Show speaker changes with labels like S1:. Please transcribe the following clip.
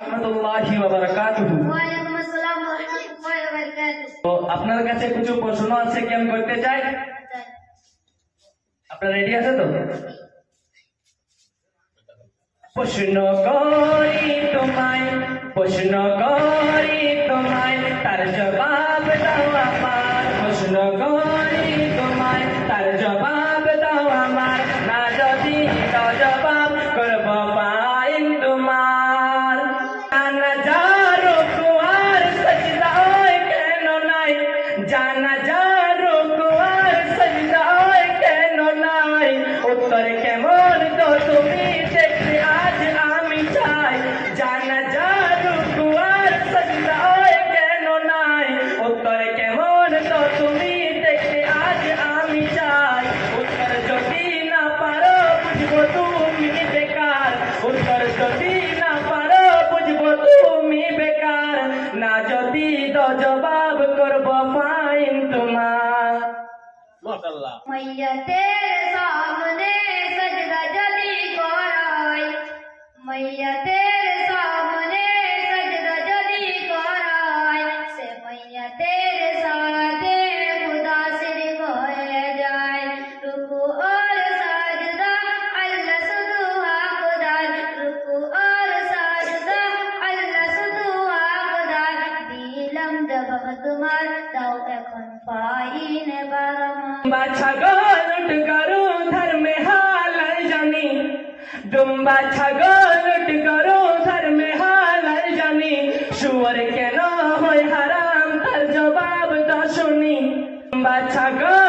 S1: রাহমাতুল্লাহি ওয়া বারাকাতুহু।
S2: ওয়ালাইকুম আসসালাম ওয়া রাহমাতুল্লাহি ওয়া বারাকাতুহু।
S1: তো আপনার কাছে কিছু প্রশ্ন আছে কি আমি করতে চাই। আপনারা রেডি আছে তো? প্রশ্ন করি তোমায়, প্রশ্ন করি তোমায়, তার জবাব দাও আমার। প্রশ্ন করি তোমায়, তার জবাব দাও আমার। না যদি দাও জবাব করব পাইন তোমার। জানা যা রুকু আর সজদায় কেন নাই, জানা যা রুকু আর সজদায় কেন নাই। উত্তর কেমন তো তুমি দেখতে আজ আমি চাই। জানা যা রুকু আর সজদায় কেন নাই। উত্তর কেমন তো তুমি দেখতে আজ আমি চাই। উত্তর যদি না পারো বুঝবো তুমি বেকার। উত্তর যদি না পারো বুঝবো তুমি বেকার। না যদি তো জবাব করব ফাইন তোমার। মাশাআল্লাহ।
S2: মাইয়াতের সামনে সজদা যদি করাই, মাইয়াতের সামনে সজদা যদি করাই, সে মাইয়াতের সাথে খুদা শিরক হয়ে যায়। রুকু আর সাজদা আল্লাহ শুধু হকদার, রুকু আর সাজদা আল্লাহ শুধু হকদার। দিলাম জবাব তোমার, দাও এখন ফাইন বারমা।
S1: ছাগল উঠ করো ধর্মে হালাল জানি, দুম্বা ছাগল উঠ করো ধর্মে হালাল জানি। শুয়োর কেন হয় হারাম তার জবাব তো শুনি। দুম্বা ছাগল